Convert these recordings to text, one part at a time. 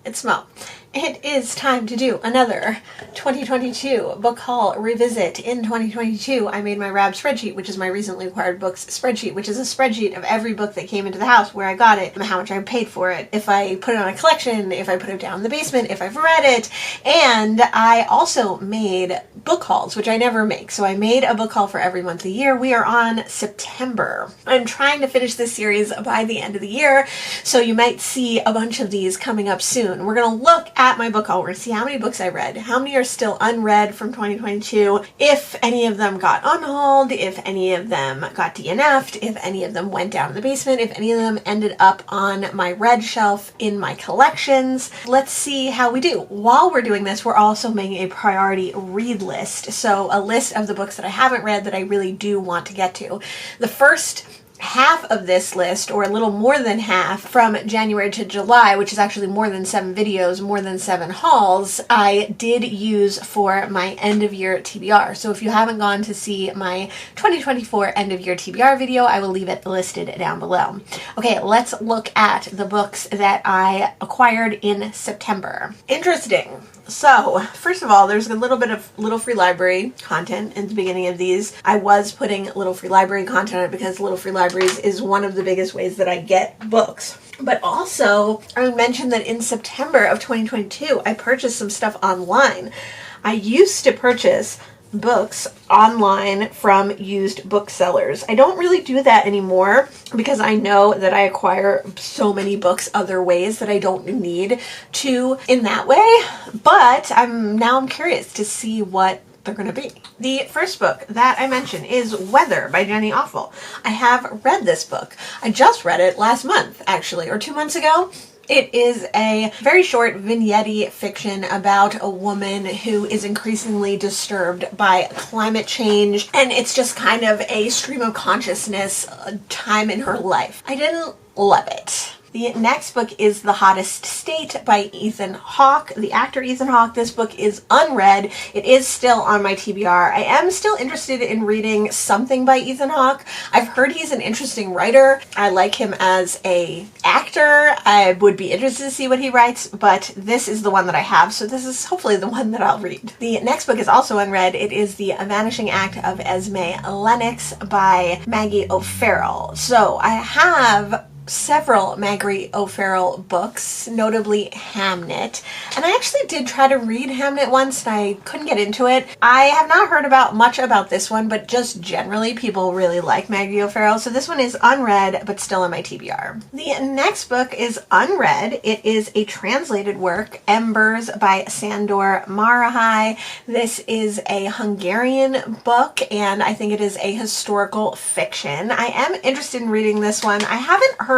it's Mo. It is time to do another 2022 book haul revisit. In 2022, I made my RAB spreadsheet, which is my recently acquired books spreadsheet, which is a spreadsheet of every book that came into the house, where I got it, and how much I paid for it, if I put it on a collection, if I put it down in the basement, if I've read it. And I also made book hauls, which I never make. So I made a book haul for every month of the year. We are on September. I'm trying to finish this series by the end of the year, so you might see a bunch of these coming up soon. We're going to look at my book haul. We're going to see how many books I read, how many are still unread from 2022, if any of them got unhauled, if any of them got DNF'd, if any of them went down in the basement, if any of them ended up on my read shelf in my collections. Let's see how we do. While we're doing this, we're also making a priority read list. So a list of the books that I haven't read that I really do want to get to. The first half of this list, or a little more than half, from January to July, which is actually more than 7 videos, more than 7 hauls, I did use for my end of year TBR. So if you haven't gone to see my 2024 end of year TBR video, I will leave it listed down below. Okay, let's look at the books that I acquired in September. Interesting. So, first of all, there's a little bit of Little Free Library content in the beginning of these. I was putting Little Free Library content on it because Little Free Libraries is one of the biggest ways that I get books. But also, I mentioned that in September of 2022, I purchased some stuff online. I used to purchase books online from used booksellers. I don't really do that anymore because I know that I acquire so many books other ways that I don't need to in that way. But I'm curious to see what they're going to be. The first book that I mentioned is Weather by Jenny Offal. I have read this book. I just read it last month, actually, or 2 months ago. It is a very short vignette fiction about a woman who is increasingly disturbed by climate change, and it's just kind of a stream of consciousness time in her life. I didn't love it. The next book is The Hottest State by Ethan Hawke, the actor Ethan Hawke. This book is unread. It is still on my TBR. I am still interested in reading something by Ethan Hawke. I've heard he's an interesting writer. I like him as an actor. I would be interested to see what he writes, but this is the one that I have, so this is hopefully the one that I'll read. The next book is also unread. It is The Vanishing Act of Esme Lennox by Maggie O'Farrell. So I have several Maggie O'Farrell books, notably Hamnet. And I actually did try to read Hamnet once and I couldn't get into it. I have not heard much about this one, but just generally people really like Maggie O'Farrell. So this one is unread, but still on my TBR. The next book is unread. It is a translated work, Embers by Sandor Marahai. This is a Hungarian book, and I think it is a historical fiction. I am interested in reading this one. I haven't heard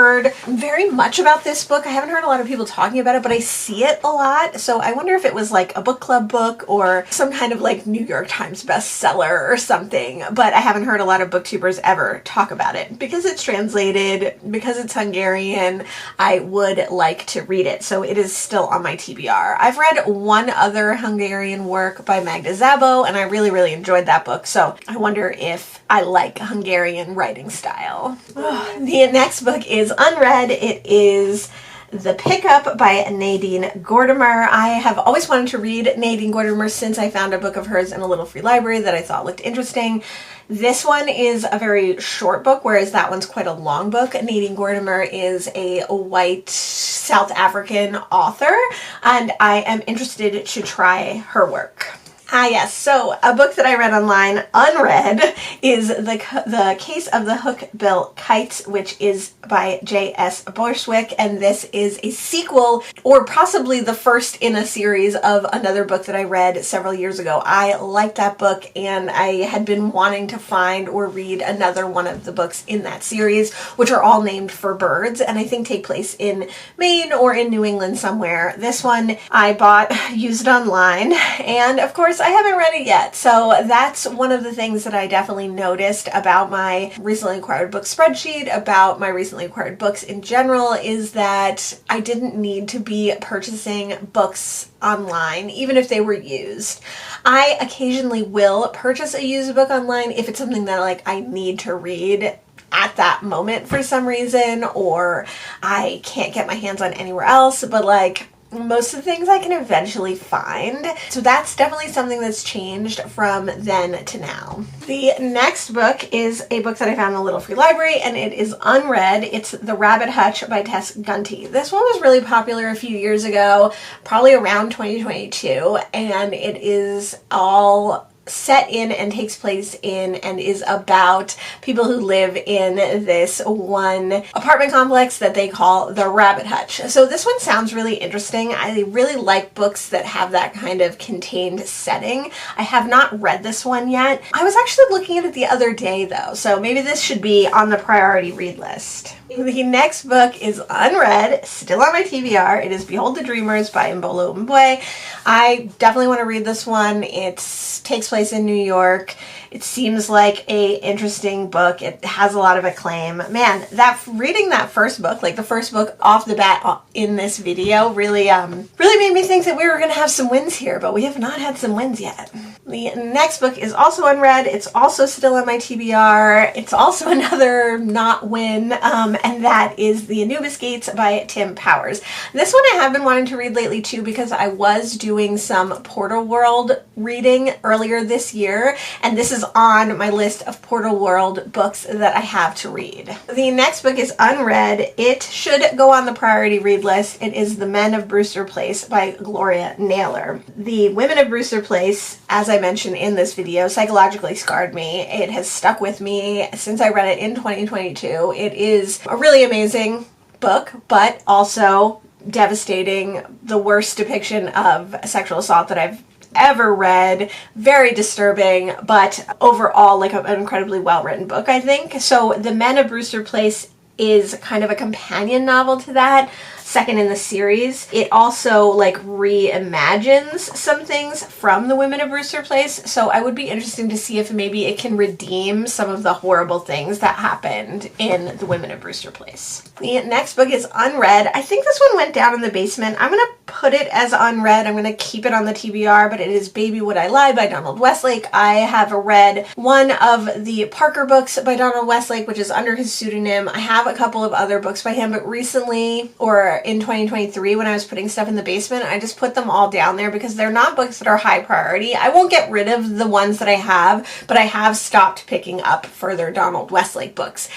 very much about this book. I haven't heard a lot of people talking about it, but I see it a lot. So I wonder if it was like a book club book or some kind of like New York Times bestseller or something. But I haven't heard a lot of booktubers ever talk about it. Because it's translated, because it's Hungarian, I would like to read it. So it is still on my TBR. I've read one other Hungarian work by Magda Szabo, and I really, really enjoyed that book. So I wonder if I like Hungarian writing style. The next book is unread. It is The Pickup by Nadine Gordimer. I have always wanted to read Nadine Gordimer since I found a book of hers in a Little Free Library that I thought looked interesting. This one is a very short book, whereas that one's quite a long book. Nadine Gordimer is a white South African author, and I am interested to try her work. Yes, so a book that I read online, unread, is The Case of the Hook-Bill Kites, which is by J.S. Borswick, and this is a sequel, or possibly the first in a series of another book that I read several years ago. I liked that book, and I had been wanting to find or read another one of the books in that series, which are all named for birds, and I think take place in Maine or in New England somewhere. This one I bought used online, and of course I haven't read it yet, so that's one of the things that I definitely noticed about my recently acquired book spreadsheet, about my recently acquired books in general, is that I didn't need to be purchasing books online, even if they were used. I occasionally will purchase a used book online if it's something that like I need to read at that moment for some reason, or I can't get my hands on anywhere else, but like most of the things I can eventually find. So that's definitely something that's changed from then to now. The next book is a book that I found in the Little Free Library, and it is unread. It's The Rabbit Hutch by Tess Gunty. This one was really popular a few years ago, probably around 2022, and it is all set in and takes place in and is about people who live in this one apartment complex that they call the Rabbit Hutch. So this one sounds really interesting. I really like books that have that kind of contained setting. I have not read this one yet. I was actually looking at it the other day though, so maybe this should be on the priority read list. The next book is unread, still on my TBR. It is Behold the Dreamers by Mbolo Mbwe. I definitely want to read this one. It takes place in New York. It seems like a interesting book. It has a lot of acclaim. Man, reading that first book, like the first book off the bat in this video, really made me think that we were going to have some wins here, but we have not had some wins yet. The next book is also unread. It's also still on my TBR. It's also another not win, and that is The Anubis Gates by Tim Powers. This one I have been wanting to read lately too, because I was doing some Portal World reading earlier this year, and this is on my list of Portal World books that I have to read. The next book is unread. It should go on the priority read list. It is The Men of Brewster Place by Gloria Naylor. The Women of Brewster Place, as I mentioned in this video, psychologically scarred me. It has stuck with me since I read it in 2022. It is a really amazing book, but also devastating, the worst depiction of sexual assault that I've ever read. Very disturbing, but overall like an incredibly well-written book, I think. So The Men of Brewster Place is kind of a companion novel to that, second in the series. It also like reimagines some things from The Women of Brewster Place, so I would be interested to see if maybe it can redeem some of the horrible things that happened in The Women of Brewster Place. The next book is unread. I think this one went down in the basement. I'm gonna put it as unread. I'm gonna keep it on the TBR, but it is Baby Would I Lie by Donald Westlake. I have read one of the Parker books by Donald Westlake, which is under his pseudonym. I have a couple of other books by him, but recently, or in 2023 when I was putting stuff in the basement, I just put them all down there because they're not books that are high priority. I won't get rid of the ones that I have, but I have stopped picking up further Donald Westlake books.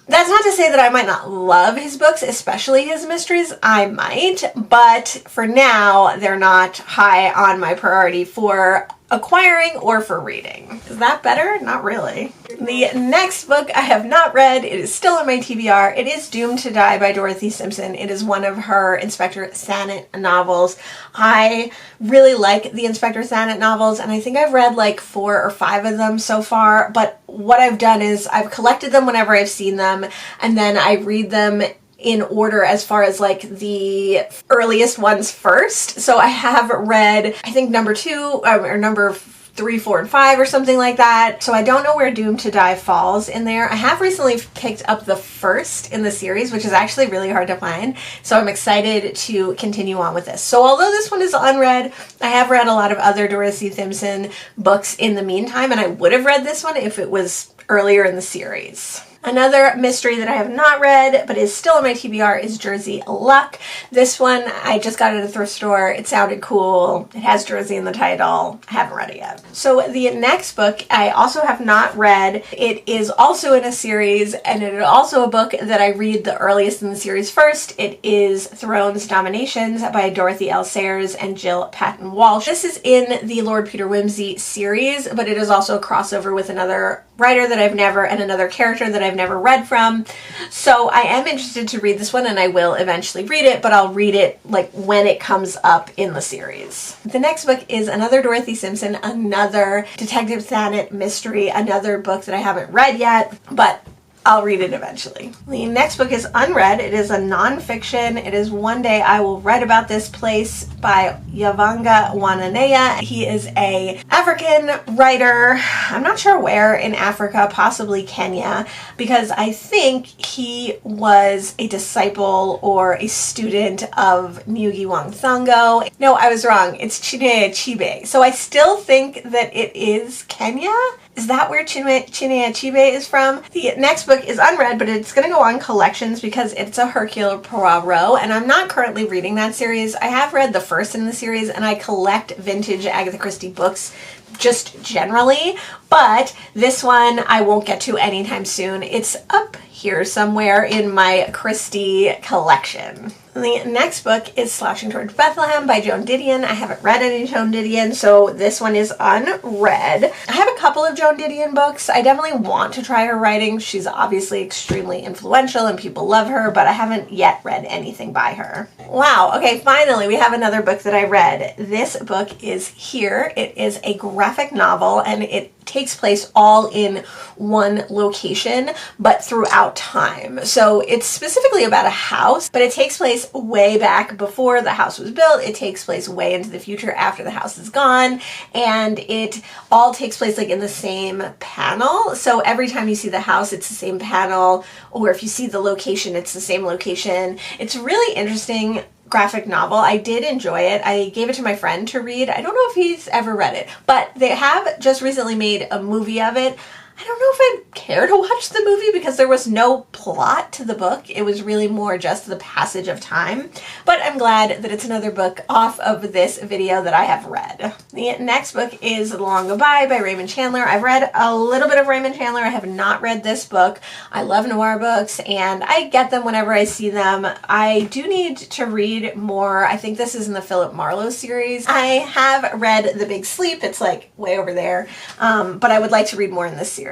That's not to say that I might not love his books, especially his mysteries. I might, but for now, they're not high on my priority for acquiring or for reading. Is that better? Not really. The next book I have not read. It is still on my TBR. It is Doomed to Die by Dorothy Simpson. It is one of her Inspector Thanet novels. I really like the Inspector Thanet novels, and I think I've read like 4 or 5 of them so far, but what I've done is I've collected them whenever I've seen them, and then I read them in order as far as like the earliest ones first. So I have read, I think number 2 or number 3, 4, and 5 or something like that. So I don't know where Doomed to Die falls in there. I have recently picked up the first in the series, which is actually really hard to find. So I'm excited to continue on with this. So although this one is unread, I have read a lot of other Dorothy Simpson books in the meantime, and I would have read this one if it was earlier in the series. Another mystery that I have not read, but is still on my TBR, is Jersey Luck. This one, I just got at a thrift store. It sounded cool. It has Jersey in the title. I haven't read it yet. So the next book I also have not read. It is also in a series, and it is also a book that I read the earliest in the series first. It is Thrones Dominations by Dorothy L. Sayers and Jill Patton Walsh. This is in the Lord Peter Wimsey series, but it is also a crossover with another writer that I've never, and another character that I've never read from. So I am interested to read this one, and I will eventually read it, but I'll read it like when it comes up in the series. The next book is another Dorothy Simpson, another Detective Thanet mystery, another book that I haven't read yet, but I'll read it eventually. The next book is unread. It is a nonfiction. It is One Day I Will Write About This Place by Yavanga Wananea. He is a African writer. I'm not sure where in Africa, possibly Kenya, because I think he was a disciple or a student of Ngugi wa Thiong'o. No, I was wrong. It's Chinua Achebe. So I still think that it is Kenya. Is that where Chinua Achebe is from? The next book book is unread, but it's going to go on collections because it's a Hercule Poirot, and I'm not currently reading that series. I have read the first in the series, and I collect vintage Agatha Christie books just generally, but this one I won't get to anytime soon. It's up here somewhere in my Christie collection. The next book is Slashing Towards Bethlehem by Joan Didion. I haven't read any Joan Didion, so this one is unread. I have a couple of Joan Didion books. I definitely want to try her writing. She's obviously extremely influential and people love her, but I haven't yet read anything by her. Wow, okay, finally we have another book that I read. This book is here. It is a graphic novel, and it takes place all in one location, but throughout time. So it's specifically about a house, but it takes place way back before the house was built. It takes place way into the future after the house is gone, and it all takes place like in the same panel. So every time you see the house, it's the same panel, or if you see the location, it's the same location. It's really interesting graphic novel. I did enjoy it. I gave it to my friend to read. I don't know if he's ever read it, but they have just recently made a movie of it. I don't know if I'd care to watch the movie because there was no plot to the book. It was really more just the passage of time. But I'm glad that it's another book off of this video that I have read. The next book is Long Goodbye by Raymond Chandler. I've read a little bit of Raymond Chandler. I have not read this book. I love noir books and I get them whenever I see them. I do need to read more. I think this is in the Philip Marlowe series. I have read The Big Sleep. It's like way over there. But I would like to read more in this series.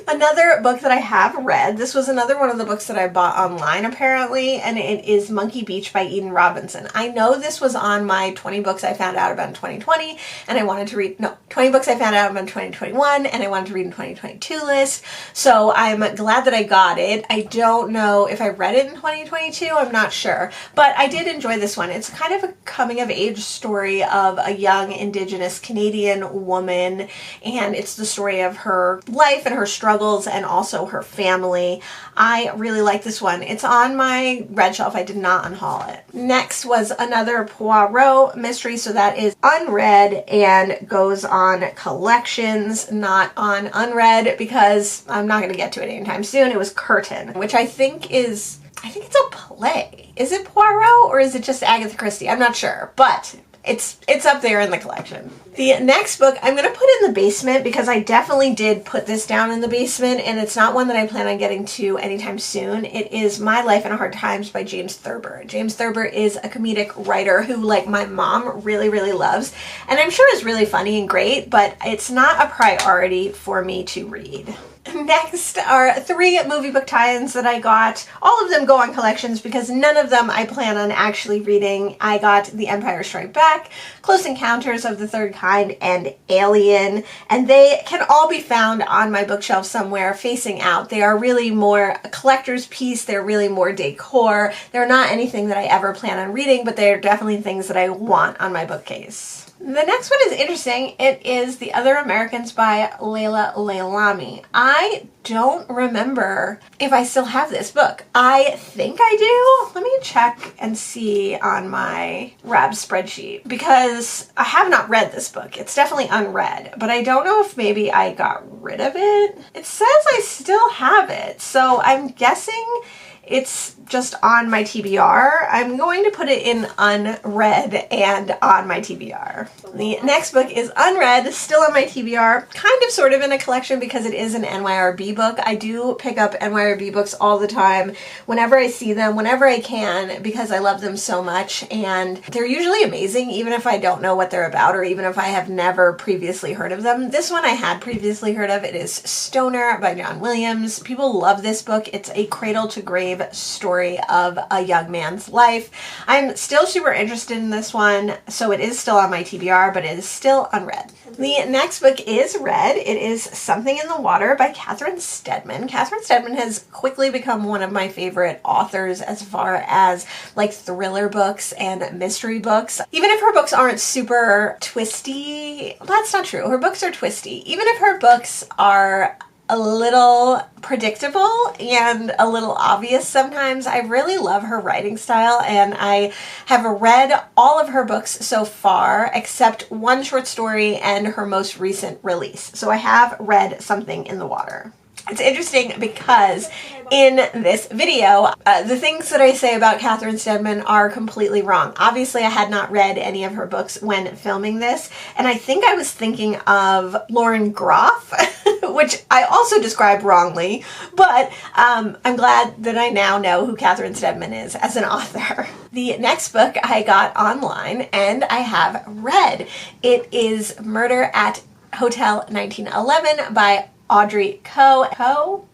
Another book that I have read, this was another one of the books that I bought online apparently, and it is Monkey Beach by Eden Robinson. I know this was on my 20 books I found out about in 2020, and I wanted to read, 20 books I found out about in 2021, and I wanted to read in 2022 list, so I'm glad that I got it. I don't know if I read it in 2022, I'm not sure, but I did enjoy this one. It's kind of a coming of age story of a young Indigenous Canadian woman, and it's the story of her life and her struggles and also her family. I really like this one. It's on my red shelf. I did not unhaul it. Next was another Poirot mystery, so that is unread and goes on collections, not on unread because I'm not going to get to it anytime soon. It was Curtain, which I think it's a play. Is it Poirot or is it just Agatha Christie? I'm not sure, but it's up there in the collection. The next book I'm going to put in the basement because I definitely did put this down in the basement, and it's not one that I plan on getting to anytime soon. It is My Life in Hard Times by James Thurber. James Thurber is a comedic writer who, like, my mom really, really loves, and I'm sure is really funny and great, but it's not a priority for me to read. Next are 3 movie book tie-ins that I got. All of them go on collections because none of them I plan on actually reading. I got The Empire Strikes Back, Close Encounters of the Third Kind, and Alien, and they can all be found on my bookshelf somewhere facing out. They are really more a collector's piece. They're really more decor. They're not anything that I ever plan on reading, but they're definitely things that I want on my bookcase. The next one is interesting. It is The Other Americans by Leila Leilani. I don't remember if I still have this book. I think I do. Let me check and see on my RAB spreadsheet because I have not read this book. It's definitely unread, but I don't know if maybe I got rid of it. It says I still have it, so I'm guessing it's just on my TBR. I'm going to put it in unread and on my TBR. The next book is unread, still on my TBR, kind of sort of in a collection because it is an NYRB book. I do pick up NYRB books all the time whenever I see them, whenever I can, because I love them so much, and they're usually amazing even if I don't know what they're about or even if I have never previously heard of them. This one I had previously heard of. It is Stoner by John Williams. People love this book. It's a cradle to grave story of a young man's life. I'm still super interested in this one, so it is still on my TBR, but it is still unread. The next book is read. It is Something in the Water by Catherine Steadman. Catherine Steadman has quickly become one of my favorite authors as far as like thriller books and mystery books. Even if her books aren't super twisty, that's not true. Her books are twisty. Even if her books are a little predictable and a little obvious sometimes, I really love her writing style, and I have read all of her books so far except one short story and her most recent release. So I have read Something in the Water. It's interesting because in this video, the things that I say about Catherine Steadman are completely wrong. Obviously, I had not read any of her books when filming this, and I think I was thinking of Lauren Groff, which I also described wrongly, but I'm glad that I now know who Catherine Steadman is as an author. The next book I got online and I have read. It is Murder at Hotel 1911 by Audrey Keough.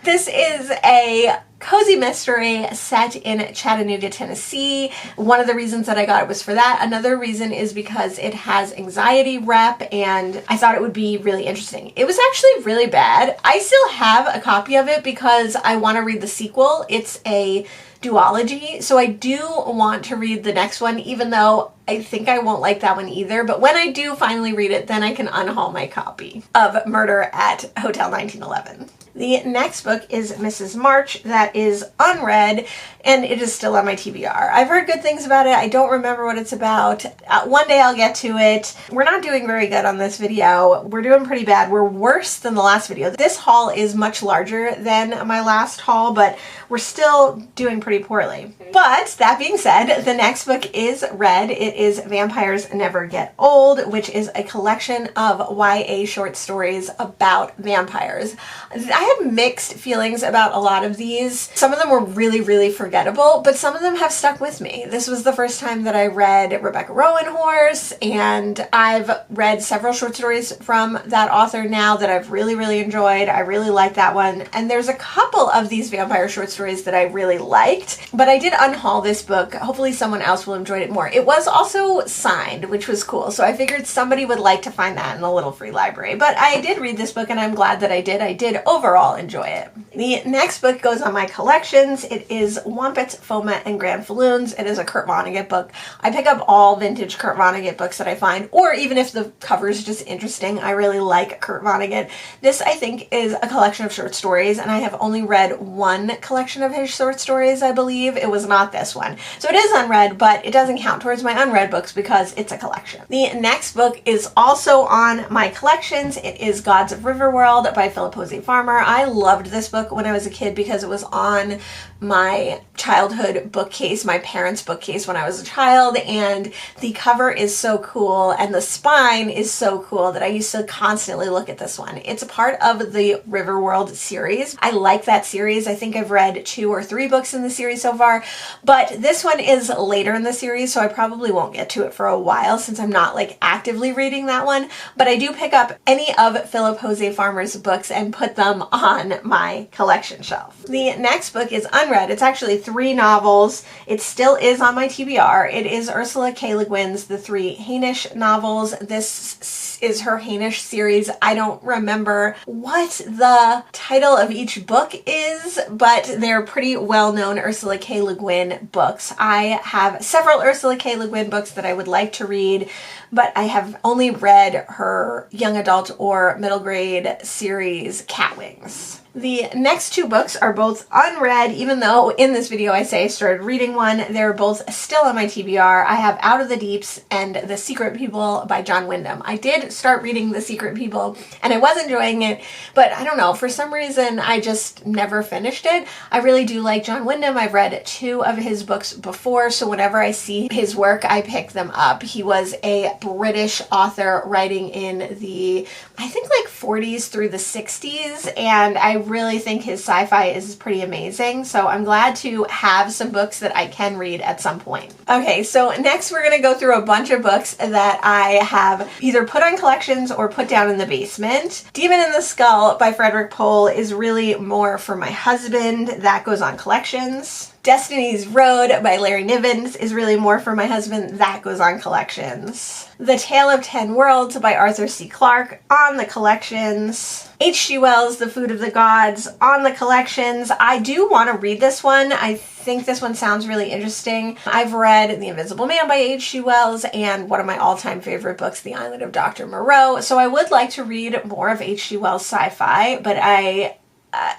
This is a cozy mystery set in Chattanooga, Tennessee. One of the reasons that I got it was for that. Another reason is because it has anxiety rep and I thought it would be really interesting. It was actually really bad. I still have a copy of it because I want to read the sequel. It's a duology, so I do want to read the next one, even though I think I won't like that one either. But when I do finally read it, then I can unhaul my copy of Murder at Hotel 1911. The next book is Mrs. March. That is unread, and it is still on my TBR. I've heard good things about it. I don't remember what it's about. One day I'll get to it. We're not doing very good on this video. We're doing pretty bad. We're worse than the last video. This haul is much larger than my last haul, but we're still doing pretty poorly. But that being said, the next book is read. It is Vampires Never Get Old, which is a collection of YA short stories about vampires. I have mixed feelings about a lot of these. Some of them were really, really forgettable, but some of them have stuck with me. This was the first time that I read Rebecca Rowanhorse, and I've read several short stories from that author now that I've really, really enjoyed. I really like that one. And there's a couple of these vampire short stories that I really liked, but I did unhaul this book. Hopefully someone else will enjoy it more. It was also signed, which was cool, so I figured somebody would like to find that in the little free library. But I did read this book and I'm glad that I did. I did overall enjoy it. The next book goes on my collections. It is Wampets, Foment, and Granfalloons. It is a Kurt Vonnegut book. I pick up all vintage Kurt Vonnegut books that I find, or even if the cover is just interesting. I really like Kurt Vonnegut. This, I think, is a collection of short stories, and I have only read one collection of his short stories, I believe. It was not this one. So it is unread, but it doesn't count towards my unread books because it's a collection. The next book is also on my collections. It is Gods of Riverworld by Philip Jose Farmer. I loved this book when I was a kid because it was on my childhood bookcase, my parents' bookcase when I was a child, and the cover is so cool and the spine is so cool that I used to constantly look at this one. It's a part of the Riverworld series. I like that series. I think I've read 2 or 3 books in the series so far, but this one is later in the series, so I probably won't get to it for a while since I'm not like actively reading that one, but I do pick up any of Philip Jose Farmer's books and put them on my collection shelf. The next book is unread. It's actually 3 novels. It still is on my TBR. It is Ursula K. Le Guin's The 3 Hainish novels. This is her Hainish series. I don't remember what the title of each book is, but they're pretty well-known Ursula K. Le Guin books. I have several Ursula K. Le Guin books that I would like to read, but I have only read her young adult or middle grade series, Catwings. The next 2 books are both unread, even though in this video I say I started reading one. They're both still on my TBR. I have Out of the Deeps and The Secret People by John Wyndham. I did start reading The Secret People and I was enjoying it, but I don't know, for some reason I just never finished it. I really do like John Wyndham. I've read 2 of his books before, so whenever I see his work, I pick them up. He was a British author writing in the, I think, like 40s through the 60s, and I really think his sci-fi is pretty amazing, so I'm glad to have some books that I can read at some point. Okay, so next we're going to go through a bunch of books that I have either put on collections or put down in the basement. Demon in the Skull by Frederik Pohl is really more for my husband. That goes on collections. Destiny's Road by Larry Nivens is really more for my husband. That goes on collections. The Tale of 10 Worlds by Arthur C. Clarke on the collections. H.G. Wells' The Food of the Gods on the collections. I do want to read this one. I think this one sounds really interesting. I've read The Invisible Man by H.G. Wells and one of my all-time favorite books, The Island of Dr. Moreau, so I would like to read more of H.G. Wells' sci-fi, but I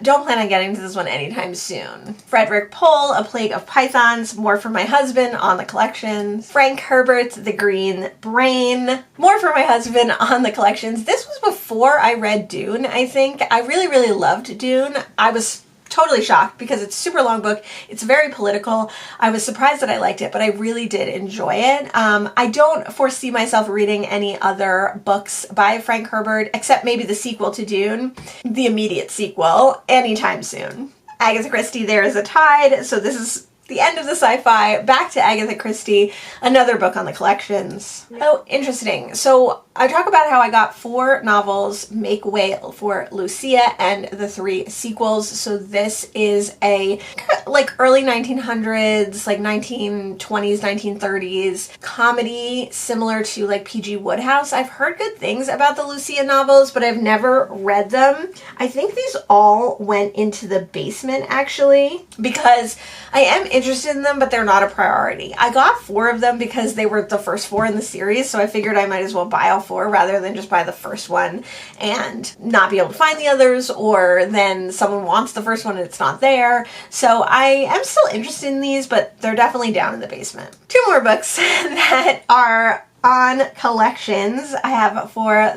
don't plan on getting to this one anytime soon. Frederick Pohl, A Plague of Pythons, more for my husband on the collections. Frank Herbert's The Green Brain, more for my husband on the collections. This was before I read Dune, I think. I really, really loved Dune. I was totally shocked because it's a super long book. It's very political. I was surprised that I liked it, but I really did enjoy it. I don't foresee myself reading any other books by Frank Herbert, except maybe the sequel to Dune, the immediate sequel, anytime soon. Agatha Christie, There Is a Tide. So this is the end of the sci-fi. Back to Agatha Christie, another book on the collections. Oh, interesting. So I talk about how I got 4 novels make way for Lucia and the 3 sequels. So this is a like early 1900s, like 1920s, 1930s comedy similar to like P.G. Wodehouse. I've heard good things about the Lucia novels, but I've never read them. I think these all went into the basement actually because I am interested in them, but they're not a priority. I got 4 of them because they were the first 4 in the series, so I figured I might as well buy all 4 rather than just buy the first one and not be able to find the others, or then someone wants the first one and it's not there. So I am still interested in these, but they're definitely down in the basement. 2 more books that are on collections. I have For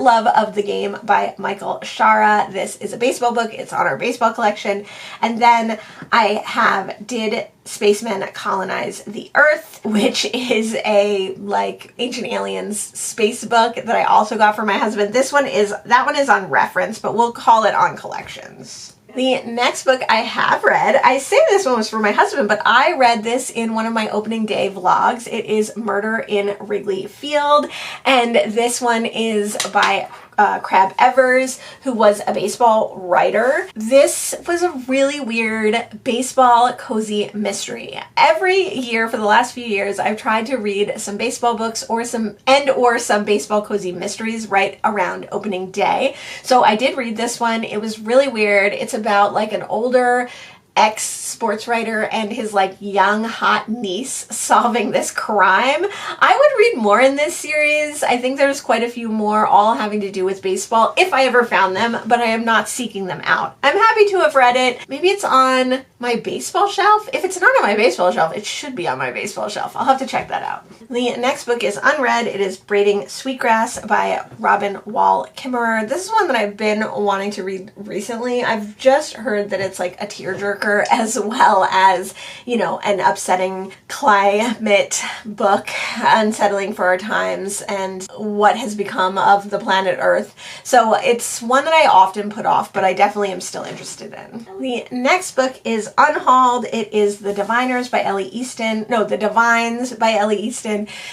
Love of the Game by Michael Shara. This is a baseball book. It's on our baseball collection. And then I have Did Spacemen Colonize the Earth, which is a like Ancient Aliens space book that I also got for my husband. That one is on reference, but we'll call it on collections. The next book I have read, I say this one was for my husband, but I read this in one of my opening day vlogs. It is Murder in Wrigley Field, and this one is by Crab Evers, who was a baseball writer. This was a really weird baseball cozy mystery. Every year for the last few years, I've tried to read some baseball books or some baseball cozy mysteries right around opening day. So I did read this one. It was really weird. It's about like an older ex-sports writer and his like young hot niece solving this crime. I would read more in this series. I think there's quite a few more all having to do with baseball if I ever found them, but I am not seeking them out. I'm happy to have read it. Maybe it's on my baseball shelf. If it's not on my baseball shelf, it should be on my baseball shelf. I'll have to check that out. The next book is unread. It is Braiding Sweetgrass by Robin Wall Kimmerer. This is one that I've been wanting to read recently. I've just heard that it's like a tearjerker as well as, you know, an upsetting climate book, unsettling for our times and what has become of the planet Earth. So it's one that I often put off, but I definitely am still interested in. The next book is unhauled. It is The Divines by Ellie Easton.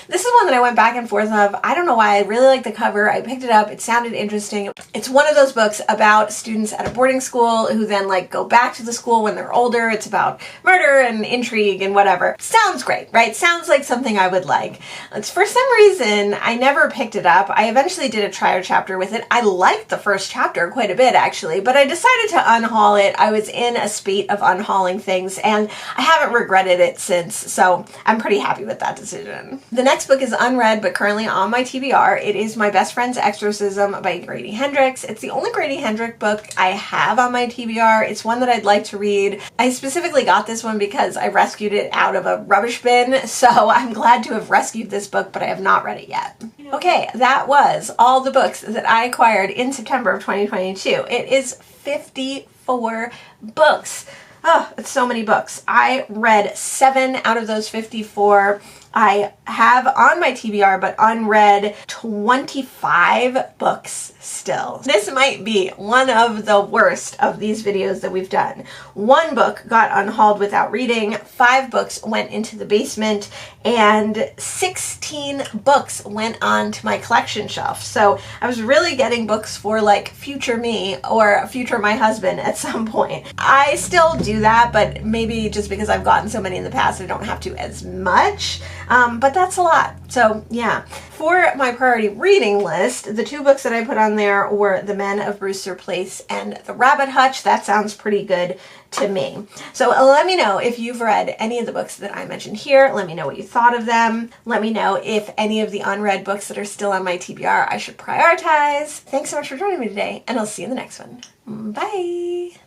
This is one that I went back and forth of. I don't know why. I really like the cover. I picked it up. It sounded interesting. It's one of those books about students at a boarding school who then like go back to the school when they're older. It's about murder and intrigue and whatever. Sounds great, right? Sounds like something I would like. It's for some reason I never picked it up. I eventually did a trial chapter with it. I liked the first chapter quite a bit actually, but I decided to unhaul it. I was in a spate of unhauling things and I haven't regretted it since, so I'm pretty happy with that decision. The next book is unread but currently on my TBR. It is My Best Friend's Exorcism by Grady Hendrix. It's the only Grady Hendrix book I have on my TBR. It's one that I'd like to read. I specifically got this one because I rescued it out of a rubbish bin, so I'm glad to have rescued this book, but I have not read it yet. Okay, that was all the books that I acquired in September of 2022. It is 54 books. Oh, it's so many books. I read 7 out of those 54. I have on my TBR, but unread 25 books still. This might be one of the worst of these videos that we've done. 1 book got unhauled without reading, 5 books went into the basement, and 16 books went on to my collection shelf. So I was really getting books for like future me or future my husband at some point. I still do that, but maybe just because I've gotten so many in the past, I don't have to as much. But that's a lot. So yeah, for my priority reading list, the 2 books that I put on there were The Men of Brewster Place and The Rabbit Hutch. That sounds pretty good to me. So let me know if you've read any of the books that I mentioned here. Let me know what you thought of them. Let me know if any of the unread books that are still on my TBR I should prioritize. Thanks so much for joining me today, and I'll see you in the next one. Bye!